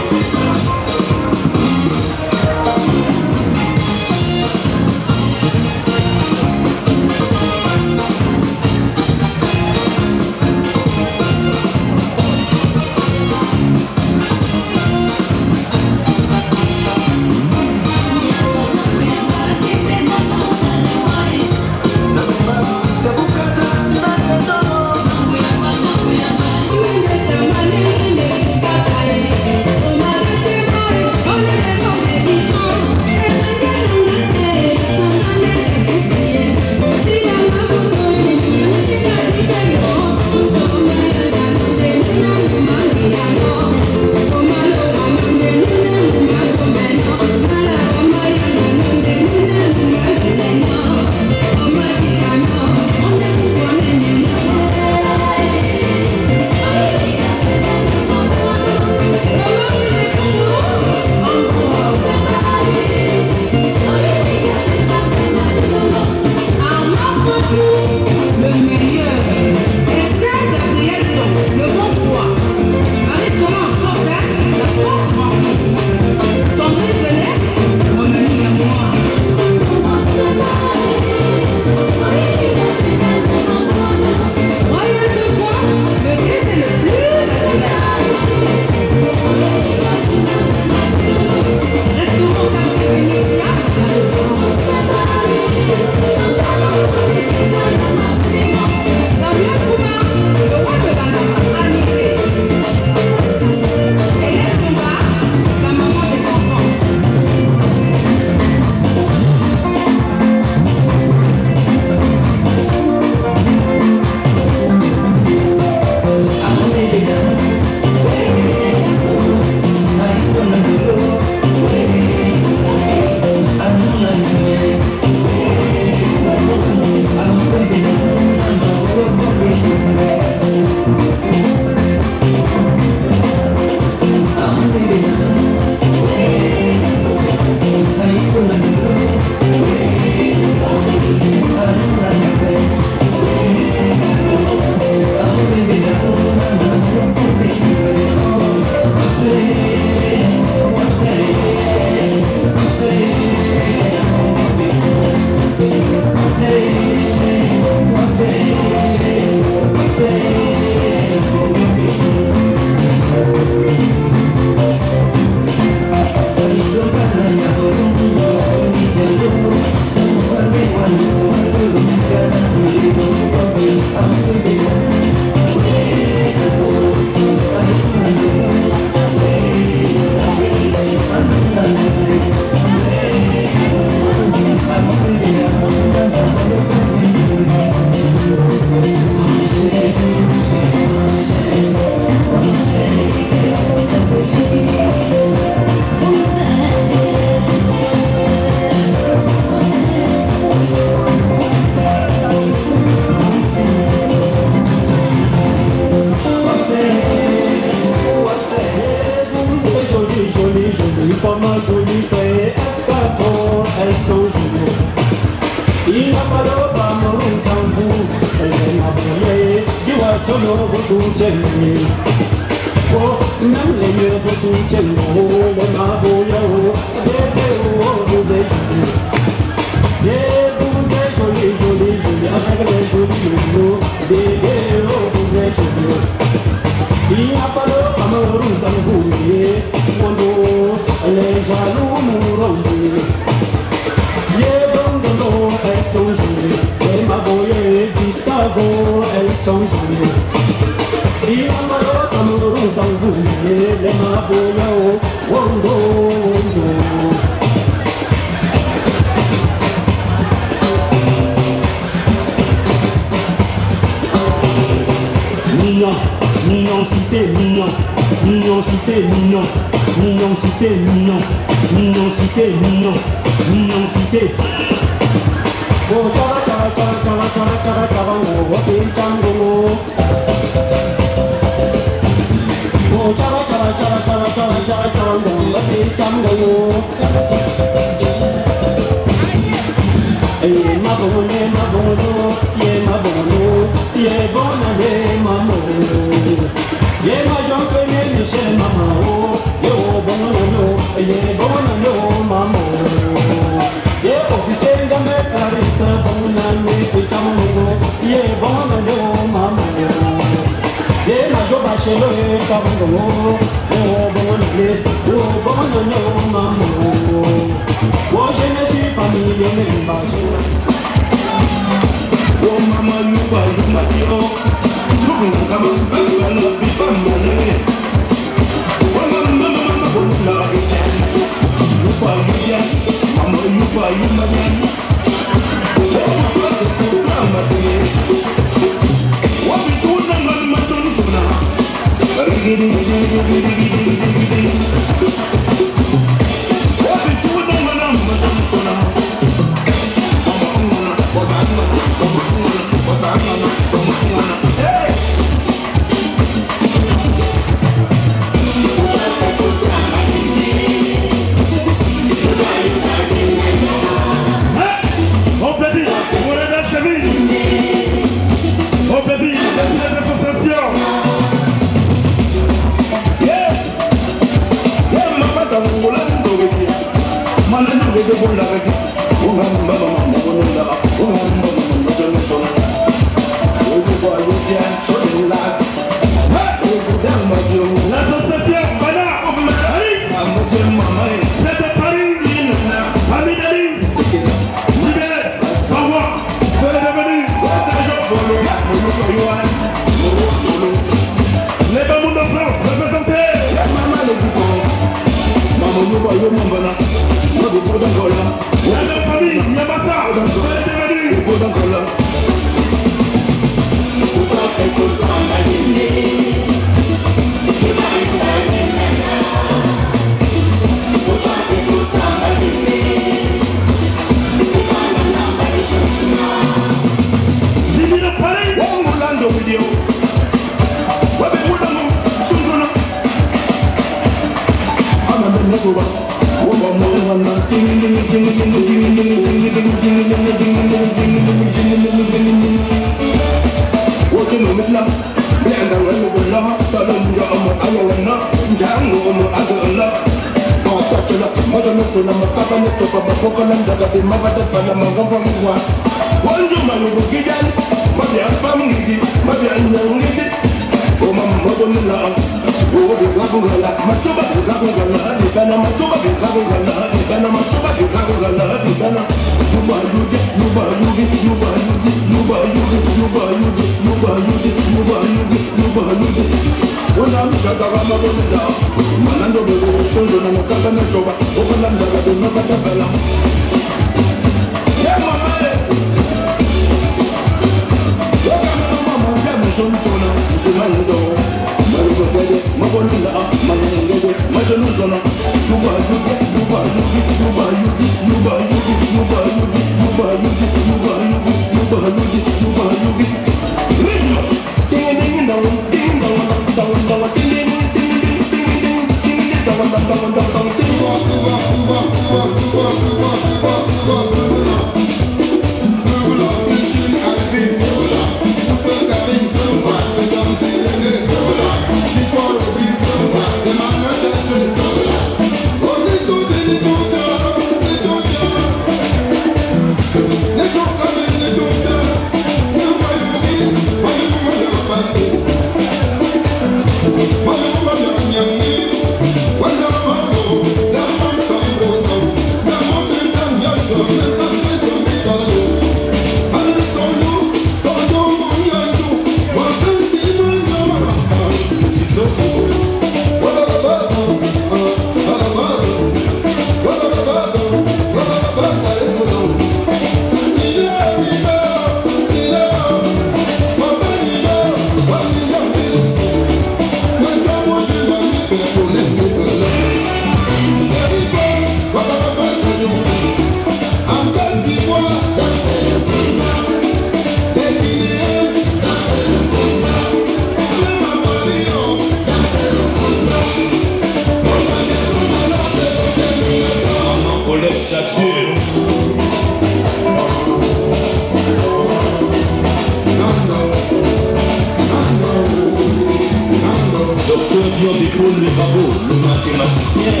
C: J'épaule le babo, le mathématicien.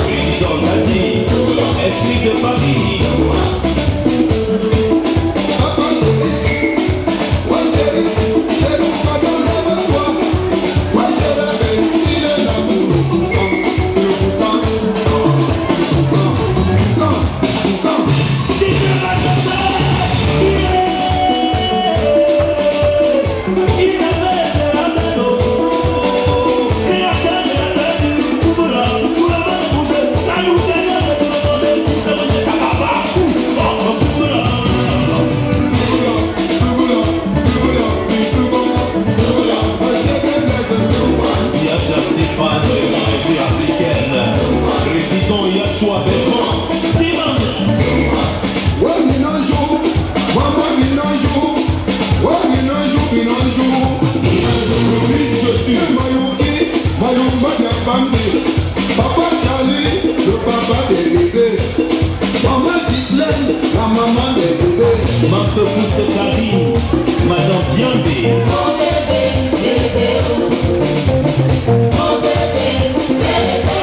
C: Président Nazi, esprit de famille.
D: Papa Charlie, le papa des bébés. Maman Gislaine, la maman des bébés.
C: Ma pousse Karine, Madame Biambé.
B: Mon bébé, bébé, mon bébé, bébé,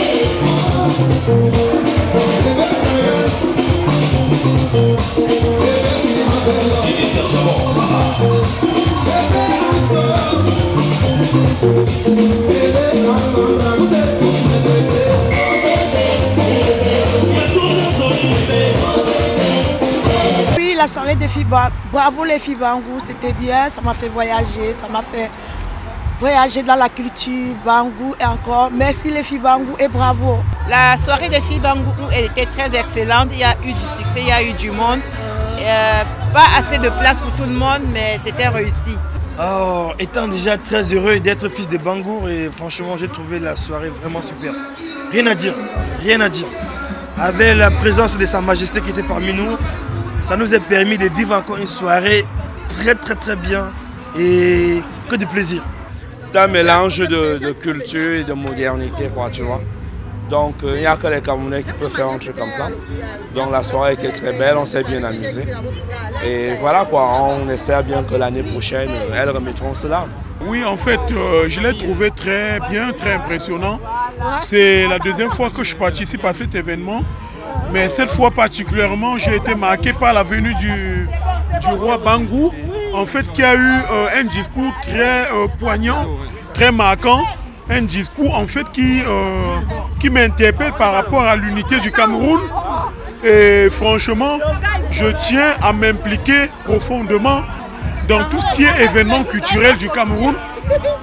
K: Oui, la soirée des filles, bravo les filles Bangou, c'était bien, ça m'a fait voyager, ça m'a fait voyager dans la culture Bangou et encore merci les filles Bangou et bravo.
L: La soirée des filles Bangou, elle était très excellente, il y a eu du succès, il y a eu du monde. Pas assez de place pour tout le monde, mais c'était réussi.
M: Alors, étant déjà très heureux d'être fils de Bangour, et franchement j'ai trouvé la soirée vraiment super. Rien à dire, rien à dire. Avec la présence de Sa Majesté qui était parmi nous, ça nous a permis de vivre encore une soirée très bien et que de plaisir.
N: C'est un mélange de culture et de modernité, quoi, tu vois. Donc il n'y a que les Camerounais qui peuvent faire un truc comme ça. Donc la soirée était très belle, on s'est bien amusé. Et voilà quoi, on espère bien que l'année prochaine, elles remettront cela.
O: Oui, en fait, je l'ai trouvé très bien, très impressionnant. C'est la deuxième fois que je participe à cet événement. Mais cette fois particulièrement, j'ai été marqué par la venue du roi Bangou, en fait, qui a eu un discours très poignant, très marquant. Un discours en fait qui m'interpelle par rapport à l'unité du Cameroun. Et franchement, je tiens à m'impliquer profondément dans tout ce qui est événement culturel du Cameroun.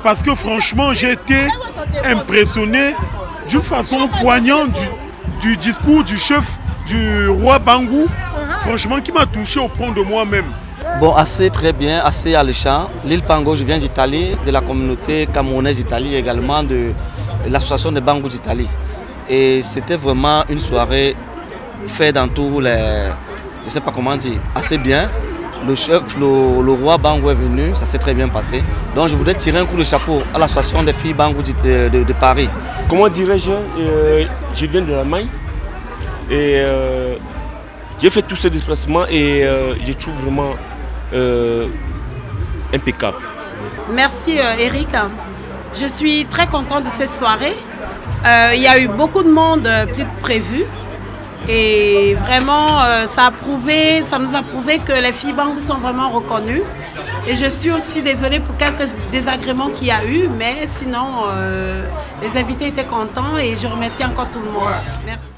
O: Parce que franchement, j'ai été impressionné d'une façon poignante du discours du chef du roi Bangou. Franchement, qui m'a touché au point de moi-même.
P: Bon, assez très bien, assez alléchant. L'île Pango, je viens d'Italie, de la communauté camerounaise d'Italie, également de l'association des Bangou d'Italie. Et c'était vraiment une soirée faite dans tous les... Je ne sais pas comment dire, assez bien. Le chef, le roi Bangou est venu, ça s'est très bien passé. Donc je voudrais tirer un coup de chapeau à l'association des filles Bangou de Paris.
Q: Comment dirais-je, je viens de l'Allemagne et j'ai fait tous ces déplacements et je trouve vraiment impeccable.
F: Merci Eric. Je suis très contente de cette soirée. Il y a eu beaucoup de monde plus que prévu. Et vraiment, ça nous a prouvé que les filles Bangou sont vraiment reconnues. Et je suis aussi désolée pour quelques désagréments qu'il y a eu, mais sinon, les invités étaient contents et je remercie encore tout le monde. Merci.